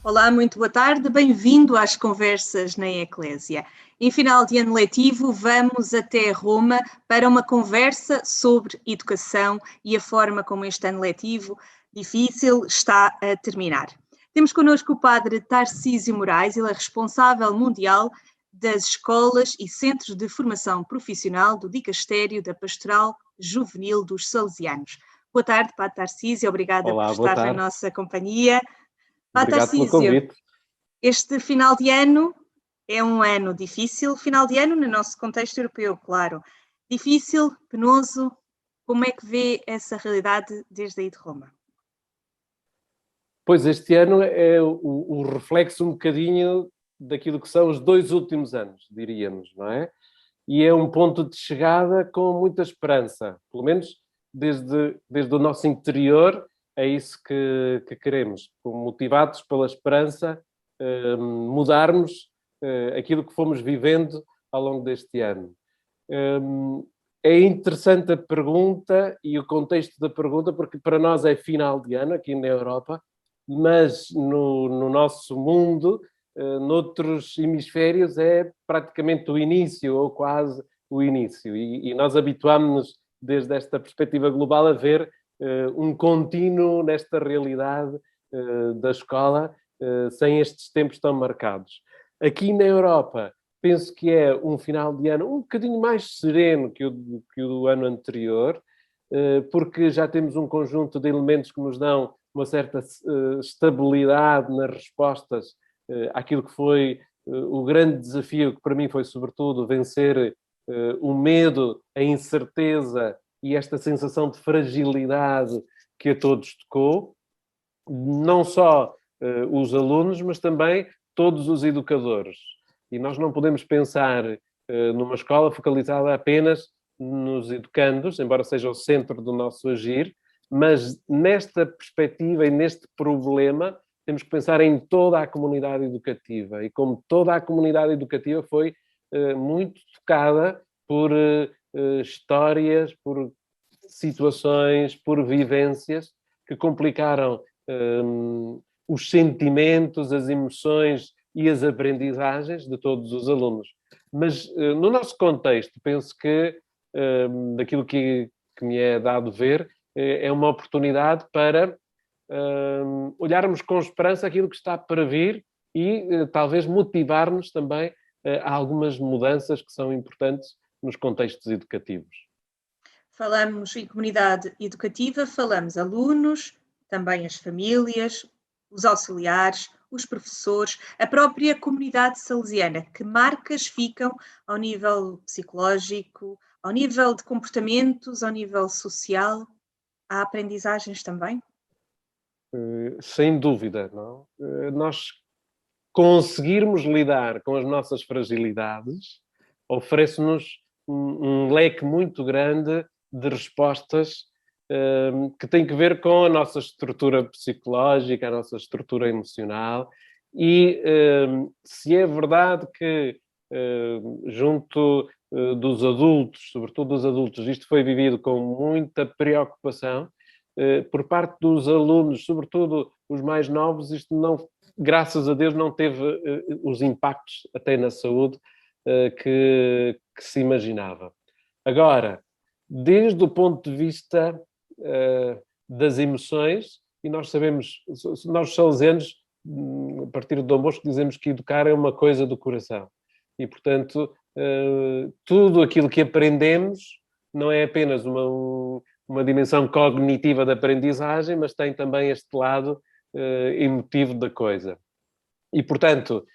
Olá, muito boa tarde, bem-vindo às Conversas na Eclésia. Em final de ano letivo, vamos até Roma para uma conversa sobre educação e a forma como este ano letivo difícil está a terminar. Temos connosco o padre Tarcísio Moraes, ele é responsável mundial das escolas e centros de formação profissional do Dicastério da Pastoral Juvenil dos Salesianos. Boa tarde, padre Tarcísio, obrigada por estar na nossa companhia. Padre Obrigado Tarcísio, pelo convite. Este final de ano é um ano difícil, final de ano no nosso contexto europeu, claro. Difícil, penoso, como é que vê essa realidade desde aí de Roma? Pois este ano é o reflexo um bocadinho daquilo que são os 2 últimos anos, diríamos, não é? E é um ponto de chegada com muita esperança, pelo menos desde o nosso interior, é isso que queremos, motivados pela esperança, mudarmos aquilo que fomos vivendo ao longo deste ano. É interessante a pergunta e o contexto da pergunta, porque para nós é final de ano aqui na Europa, mas no nosso mundo, noutros hemisférios, é praticamente o início, ou quase o início. E nós habituámos-nos, desde esta perspectiva global, a ver um contínuo nesta realidade da escola, sem estes tempos tão marcados. Aqui na Europa, penso que é um final de ano um bocadinho mais sereno que o do ano anterior, porque já temos um conjunto de elementos que nos dão uma certa estabilidade nas respostas àquilo que foi o grande desafio, que para mim foi sobretudo vencer o medo, a incerteza e esta sensação de fragilidade que a todos tocou, não só os alunos, mas também todos os educadores. E nós não podemos pensar numa escola focalizada apenas nos educandos, embora seja o centro do nosso agir, mas nesta perspectiva e neste problema temos que pensar em toda a comunidade educativa. E como toda a comunidade educativa foi muito tocada por histórias, por situações, por vivências que complicaram os sentimentos, as emoções e as aprendizagens de todos os alunos. Mas no nosso contexto, penso que daquilo que me é dado ver, é uma oportunidade para olharmos com esperança aquilo que está para vir e talvez motivar-nos também a algumas mudanças que são importantes nos contextos educativos. Falamos em comunidade educativa, falamos alunos, também as famílias, os auxiliares, os professores, a própria comunidade salesiana. Que marcas ficam ao nível psicológico, ao nível de comportamentos, ao nível social? Há aprendizagens também? Sem dúvida, não? Nós conseguirmos lidar com as nossas fragilidades oferece-nos um leque muito grande de respostas que tem que ver com a nossa estrutura psicológica, a nossa estrutura emocional. E se é verdade que junto dos adultos, sobretudo dos adultos, isto foi vivido com muita preocupação, por parte dos alunos, sobretudo os mais novos, isto não, graças a Deus, não teve os impactos até na saúde que se imaginava. Agora, desde o ponto de vista das emoções, e nós sabemos, nós salesianos, a partir do Dom Bosco, dizemos que educar é uma coisa do coração. E, portanto, tudo aquilo que aprendemos não é apenas uma dimensão cognitiva da aprendizagem, mas tem também este lado emotivo da coisa. E, portanto,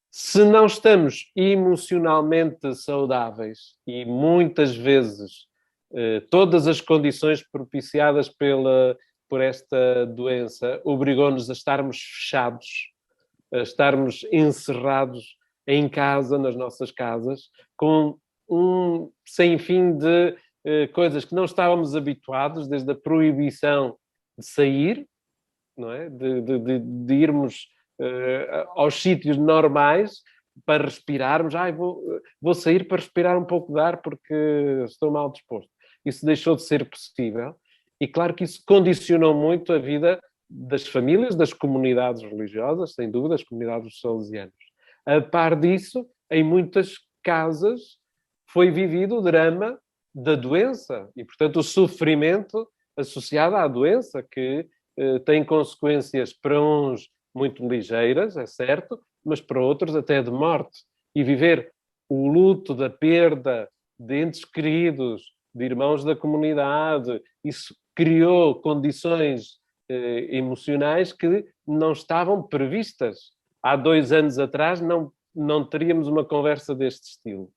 se não estamos emocionalmente saudáveis, e muitas vezes todas as condições propiciadas por esta doença obrigou-nos a estarmos fechados, a estarmos encerrados em casa, nas nossas casas, com um sem fim de coisas que não estávamos habituados, desde a proibição de sair, não é? de irmos aos sítios normais para respirarmos. Vou sair para respirar um pouco de ar porque estou mal disposto. Isso deixou de ser possível. E claro que isso condicionou muito a vida das famílias, das comunidades religiosas, sem dúvida, as comunidades dos salesianos. A par disso, em muitas casas foi vivido o drama da doença e, portanto, o sofrimento associado à doença, que tem consequências para uns muito ligeiras, é certo, mas para outros até de morte. E viver o luto da perda de entes queridos, de irmãos da comunidade, isso criou condições emocionais que não estavam previstas. Há 2 anos atrás não teríamos uma conversa deste estilo.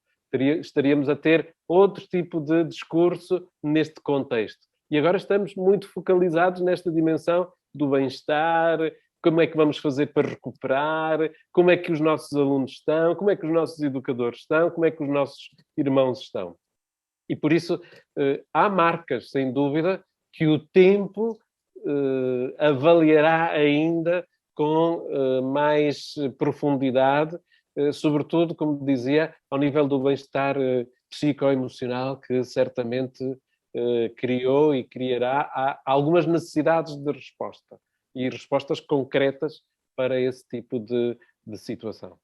Estaríamos a ter outro tipo de discurso neste contexto. E agora estamos muito focalizados nesta dimensão do bem-estar, como é que vamos fazer para recuperar, como é que os nossos alunos estão, como é que os nossos educadores estão, como é que os nossos irmãos estão. E por isso há marcas, sem dúvida, que o tempo avaliará ainda com mais profundidade, sobretudo, como dizia, ao nível do bem-estar psicoemocional, que certamente criou e criará algumas necessidades de resposta e respostas concretas para esse tipo de situação.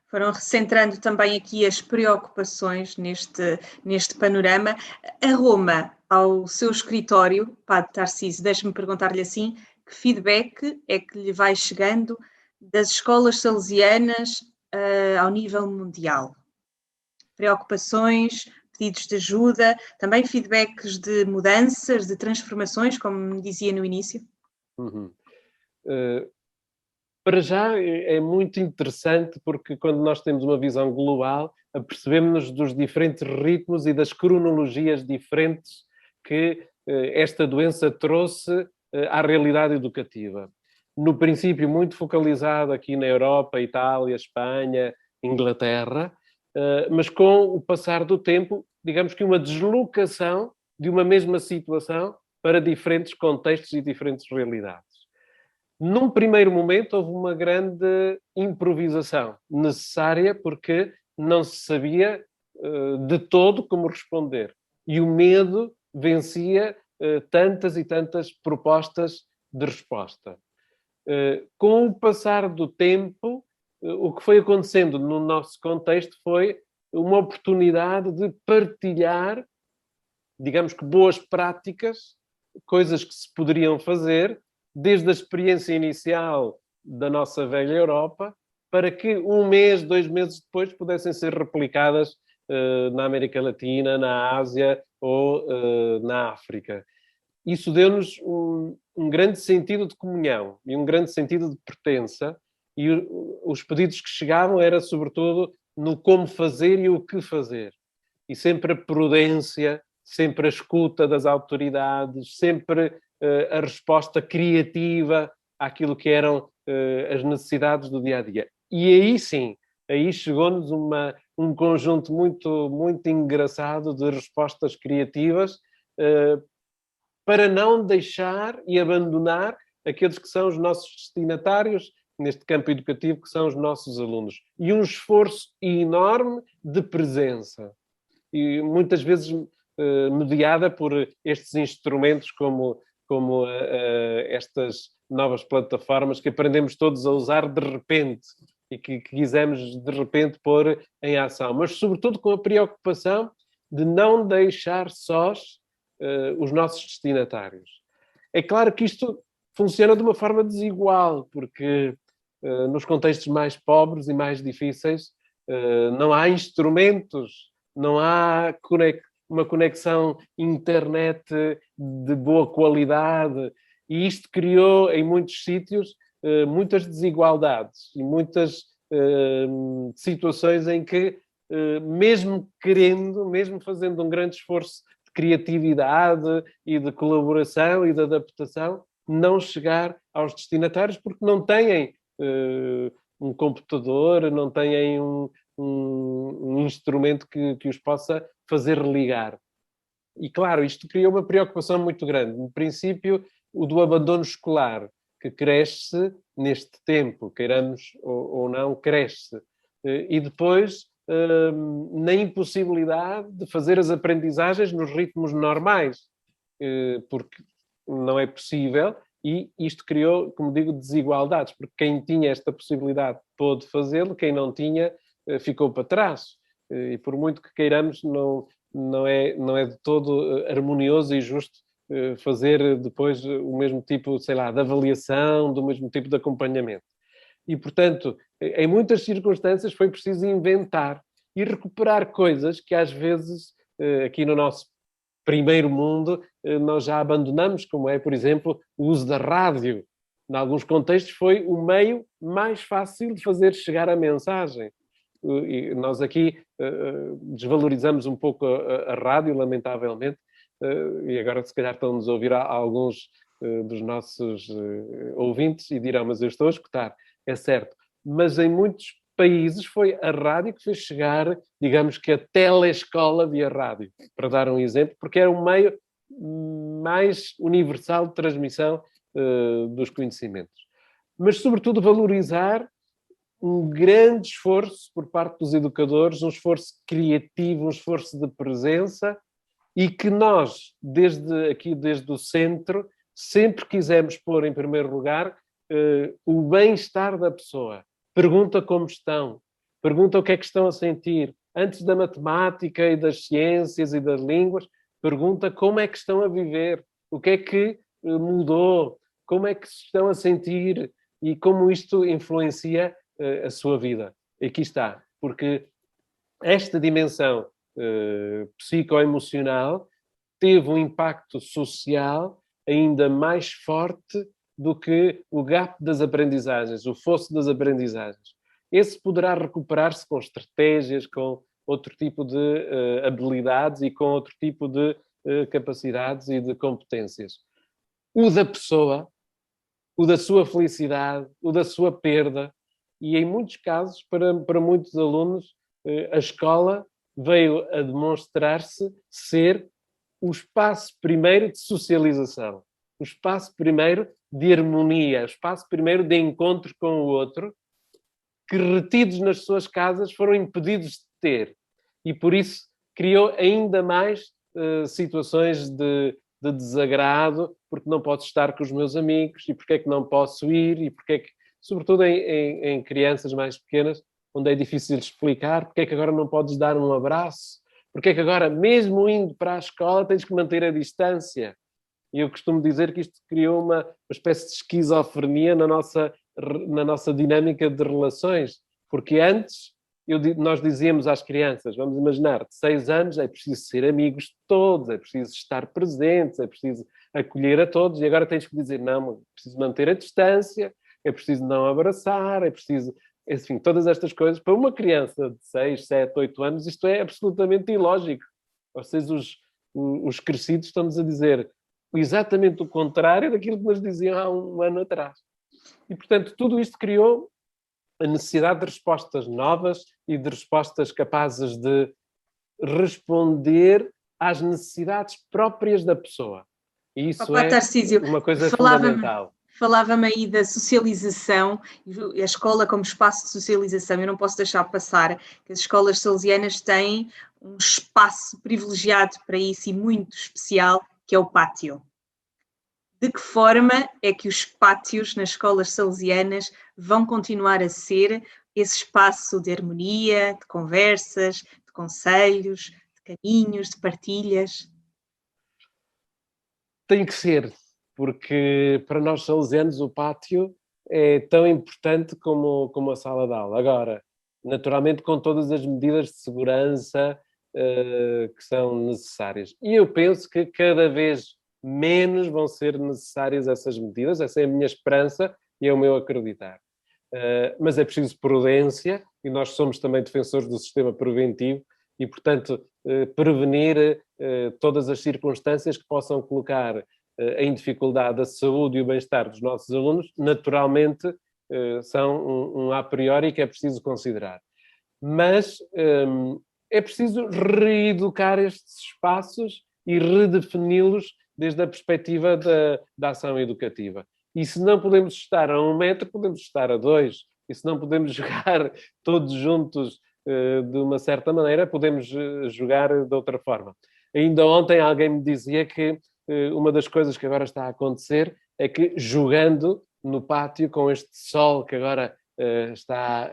Foram recentrando também aqui as preocupações neste panorama. A Roma, ao seu escritório, Padre Tarcísio, deixe-me perguntar-lhe assim, que feedback é que lhe vai chegando das escolas salesianas ao nível mundial? Preocupações, pedidos de ajuda, também feedbacks de mudanças, de transformações, como me dizia no início? Uhum. Para já é muito interessante porque quando nós temos uma visão global, apercebemos-nos dos diferentes ritmos e das cronologias diferentes que esta doença trouxe à realidade educativa. No princípio, muito focalizado aqui na Europa, Itália, Espanha, Inglaterra, mas com o passar do tempo, digamos que uma deslocação de uma mesma situação para diferentes contextos e diferentes realidades. Num primeiro momento, houve uma grande improvisação necessária porque não se sabia de todo como responder. E o medo vencia tantas e tantas propostas de resposta. Com o passar do tempo, o que foi acontecendo no nosso contexto foi uma oportunidade de partilhar, digamos que boas práticas, coisas que se poderiam fazer, desde a experiência inicial da nossa velha Europa, para que 1 mês, 2 meses depois pudessem ser replicadas na América Latina, na Ásia ou na África. Isso deu-nos um grande sentido de comunhão e um grande sentido de pertença, e os pedidos que chegavam era sobretudo no como fazer e o que fazer. E sempre a prudência, sempre a escuta das autoridades, sempre a resposta criativa àquilo que eram as necessidades do dia-a-dia. E aí sim, aí chegou-nos um conjunto muito, muito engraçado de respostas criativas para não deixar e abandonar aqueles que são os nossos destinatários neste campo educativo, que são os nossos alunos. E um esforço enorme de presença. E muitas vezes mediada por estes instrumentos como estas novas plataformas que aprendemos todos a usar de repente e que quisemos de repente pôr em ação. Mas sobretudo com a preocupação de não deixar sós os nossos destinatários. É claro que isto funciona de uma forma desigual, porque nos contextos mais pobres e mais difíceis não há instrumentos, não há uma conexão internet de boa qualidade, e isto criou em muitos sítios muitas desigualdades e muitas situações em que, mesmo querendo, mesmo fazendo um grande esforço de criatividade e de colaboração e de adaptação, não chegar aos destinatários porque não têm um computador, não têm um instrumento que os possa fazer religar. E, claro, isto criou uma preocupação muito grande. No princípio, o do abandono escolar, que cresce neste tempo, queiramos ou não, cresce. E depois, na impossibilidade de fazer as aprendizagens nos ritmos normais, porque não é possível E isto criou, como digo, desigualdades, porque quem tinha esta possibilidade pôde fazê-lo, quem não tinha ficou para trás. E por muito que queiramos, não é de todo harmonioso e justo fazer depois o mesmo tipo, sei lá, de avaliação, do mesmo tipo de acompanhamento. E, portanto, em muitas circunstâncias foi preciso inventar e recuperar coisas que às vezes, aqui no nosso primeiro mundo, nós já abandonamos, como é, por exemplo, o uso da rádio. Em alguns contextos foi o meio mais fácil de fazer chegar a mensagem. E nós aqui desvalorizamos um pouco a rádio, lamentavelmente, e agora se calhar estão-nos a ouvir alguns dos nossos ouvintes e dirão, mas eu estou a escutar, é certo. Mas em muitos países foi a rádio que fez chegar, digamos que a telescola via rádio, para dar um exemplo, porque era um meio mais universal de transmissão dos conhecimentos. Mas, sobretudo, valorizar um grande esforço por parte dos educadores, um esforço criativo, um esforço de presença, e que nós, desde o centro, sempre quisemos pôr em primeiro lugar o bem-estar da pessoa. Pergunta como estão, pergunta o que é que estão a sentir. Antes da matemática e das ciências e das línguas, pergunta como é que estão a viver, o que é que mudou, como é que se estão a sentir e como isto influencia a sua vida. Aqui está, porque esta dimensão psicoemocional teve um impacto social ainda mais forte do que o gap das aprendizagens, o fosso das aprendizagens. Esse poderá recuperar-se com estratégias, com outro tipo de habilidades e com outro tipo de capacidades e de competências. O da pessoa, o da sua felicidade, o da sua perda, e em muitos casos, para muitos alunos, a escola veio a demonstrar-se ser o espaço primeiro de socialização, o espaço primeiro de harmonia, o espaço primeiro de encontro com o outro, que retidos nas suas casas foram impedidos de ter. E por isso criou ainda mais situações de desagrado, porque não posso estar com os meus amigos, e porque é que não posso ir, e porque é que, sobretudo em crianças mais pequenas, onde é difícil explicar, porque é que agora não podes dar um abraço, porque é que agora, mesmo indo para a escola, tens que manter a distância. E eu costumo dizer que isto criou uma espécie de esquizofrenia na nossa dinâmica de relações, porque antes nós dizíamos às crianças, vamos imaginar, de 6 anos é preciso ser amigos de todos, é preciso estar presentes, é preciso acolher a todos, e agora tens que dizer, não, é preciso manter a distância, é preciso não abraçar, é preciso... Enfim, todas estas coisas, para uma criança de 6, 7, 8 anos, isto é absolutamente ilógico. Ou seja, os crescidos estão-nos a dizer exatamente o contrário daquilo que nos diziam há um ano atrás. E, portanto, tudo isto criou a necessidade de respostas novas e de respostas capazes de responder às necessidades próprias da pessoa. E isso é Tarcísio, uma coisa fundamental. Falava-me aí da socialização, a escola como espaço de socialização. Eu não posso deixar passar que as escolas salesianas têm um espaço privilegiado para isso e muito especial, que é o pátio. De que forma é que os pátios nas escolas salesianas vão continuar a ser esse espaço de harmonia, de conversas, de conselhos, de caminhos, de partilhas? Tem que ser, porque para nós salesianos o pátio é tão importante como a sala de aula. Agora, naturalmente com todas as medidas de segurança que são necessárias. E eu penso que cada vez menos vão ser necessárias essas medidas, essa é a minha esperança e é o meu acreditar. Mas é preciso prudência, e nós somos também defensores do sistema preventivo, e, portanto, prevenir todas as circunstâncias que possam colocar em dificuldade a saúde e o bem-estar dos nossos alunos, naturalmente são um a priori que é preciso considerar. Mas é preciso reeducar estes espaços e redefini-los desde a perspectiva da ação educativa. E se não podemos estar a 1 metro, podemos estar a 2. E se não podemos jogar todos juntos de uma certa maneira, podemos jogar de outra forma. Ainda ontem alguém me dizia que uma das coisas que agora está a acontecer é que jogando no pátio com este sol que agora está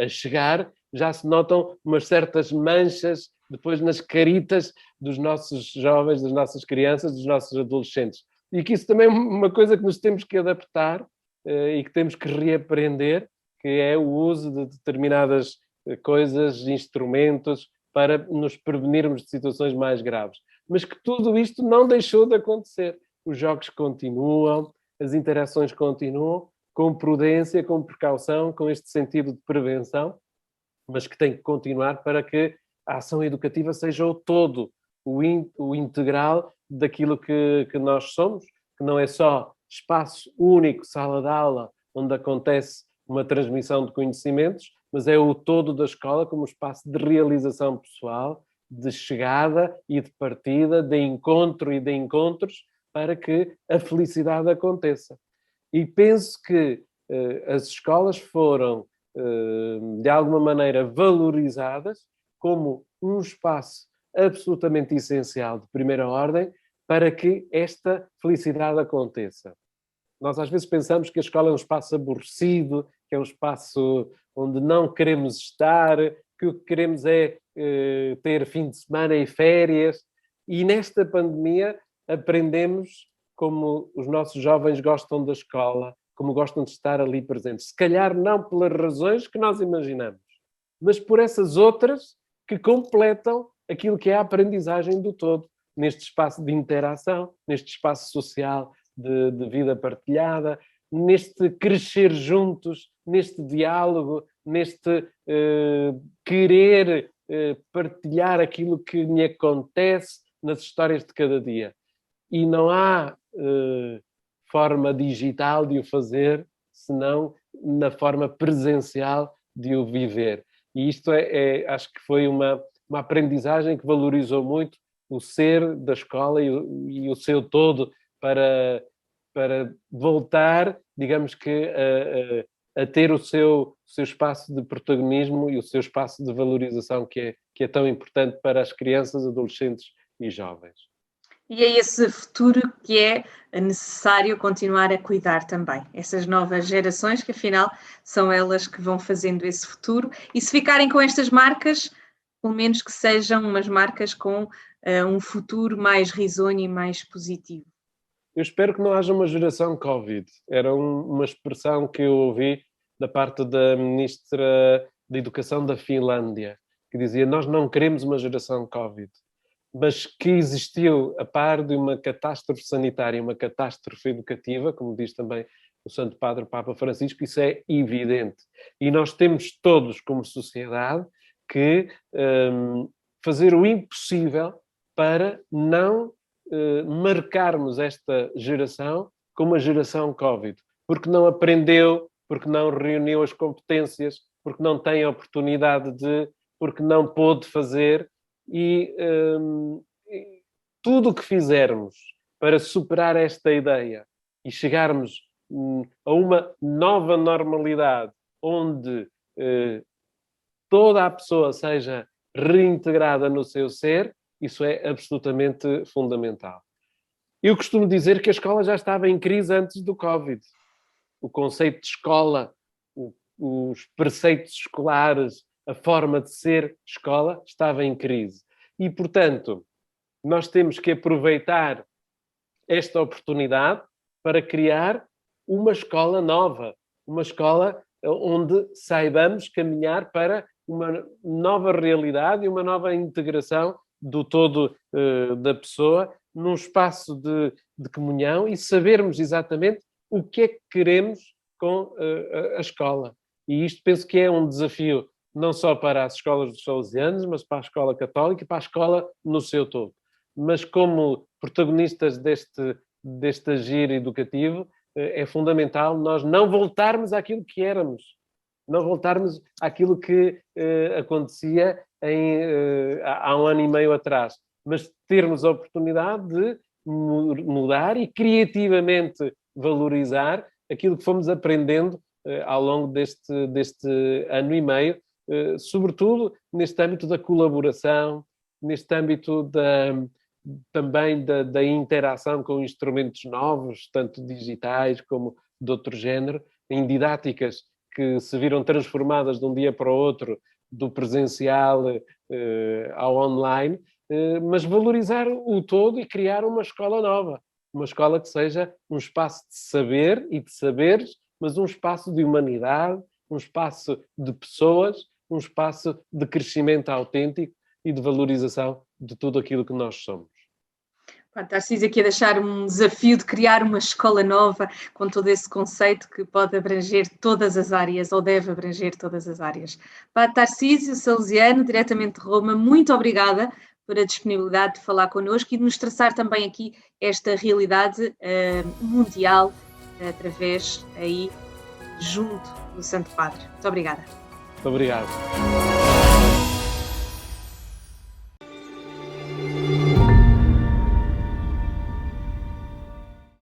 a chegar, já se notam umas certas manchas depois nas caritas dos nossos jovens, das nossas crianças, dos nossos adolescentes. E que isso também é uma coisa que nos temos que adaptar e que temos que reaprender, que é o uso de determinadas coisas, instrumentos, para nos prevenirmos de situações mais graves. Mas que tudo isto não deixou de acontecer. Os jogos continuam, as interações continuam, com prudência, com precaução, com este sentido de prevenção, mas que tem que continuar para que a ação educativa seja o todo, o integral daquilo que nós somos, que não é só espaço único, sala de aula, onde acontece uma transmissão de conhecimentos, mas é o todo da escola como espaço de realização pessoal, de chegada e de partida, de encontro e de encontros, para que a felicidade aconteça. E penso que as escolas foram, de alguma maneira, valorizadas como um espaço absolutamente essencial de primeira ordem para que esta felicidade aconteça. Nós às vezes pensamos que a escola é um espaço aborrecido, que é um espaço onde não queremos estar, que o que queremos é ter fim de semana e férias. E nesta pandemia aprendemos como os nossos jovens gostam da escola, como gostam de estar ali presentes. Se calhar não pelas razões que nós imaginamos, mas por essas outras que completam aquilo que é a aprendizagem do todo, neste espaço de interação, neste espaço social de vida partilhada, neste crescer juntos, neste diálogo, neste querer partilhar aquilo que me acontece nas histórias de cada dia. E não há forma digital de o fazer, senão na forma presencial de o viver. E isto acho que foi uma aprendizagem que valorizou muito o ser da escola e o seu todo para voltar, digamos que, a ter o seu espaço de protagonismo e o seu espaço de valorização que é tão importante para as crianças, adolescentes e jovens. E é esse futuro que é necessário continuar a cuidar também. Essas novas gerações, que afinal são elas que vão fazendo esse futuro. E se ficarem com estas marcas, pelo menos que sejam umas marcas com um futuro mais risonho e mais positivo. Eu espero que não haja uma geração Covid. Era uma expressão que eu ouvi da parte da Ministra da Educação da Finlândia, que dizia: nós não queremos uma geração Covid. Mas que existiu, a par de uma catástrofe sanitária, uma catástrofe educativa, como diz também o Santo Padre o Papa Francisco, isso é evidente. E nós temos todos, como sociedade, que fazer o impossível para não marcarmos esta geração como a geração Covid, porque não aprendeu, porque não reuniu as competências, porque não tem a oportunidade de, porque não pôde fazer. E tudo o que fizermos para superar esta ideia e chegarmos a uma nova normalidade onde toda a pessoa seja reintegrada no seu ser, isso é absolutamente fundamental. Eu costumo dizer que a escola já estava em crise antes do Covid. O conceito de escola, os preceitos escolares, a forma de ser escola estava em crise. E, portanto, nós temos que aproveitar esta oportunidade para criar uma escola nova, uma escola onde saibamos caminhar para uma nova realidade e uma nova integração do todo da pessoa num espaço de comunhão e sabermos exatamente o que é que queremos com a escola. E isto penso que é um desafio não só para as escolas dos salesianos, mas para a escola católica e para a escola no seu todo. Mas como protagonistas deste agir educativo, é fundamental nós não voltarmos àquilo que éramos, não voltarmos àquilo que acontecia há um ano e meio atrás, mas termos a oportunidade de mudar e criativamente valorizar aquilo que fomos aprendendo ao longo deste ano e meio, sobretudo neste âmbito da colaboração, neste âmbito também da interação com instrumentos novos, tanto digitais como de outro género, em didáticas que se viram transformadas de um dia para o outro, do presencial ao online, mas valorizar o todo e criar uma escola nova. Uma escola que seja um espaço de saber e de saberes, mas um espaço de humanidade, um espaço de pessoas, um espaço de crescimento autêntico e de valorização de tudo aquilo que nós somos. Tarcísio aqui a deixar um desafio de criar uma escola nova com todo esse conceito que pode abranger todas as áreas, ou deve abranger todas as áreas. Padre Tarcísio Salesiano, diretamente de Roma, muito obrigada por a disponibilidade de falar connosco e de nos traçar também aqui esta realidade mundial através aí junto do Santo Padre. Muito obrigada. Muito obrigado.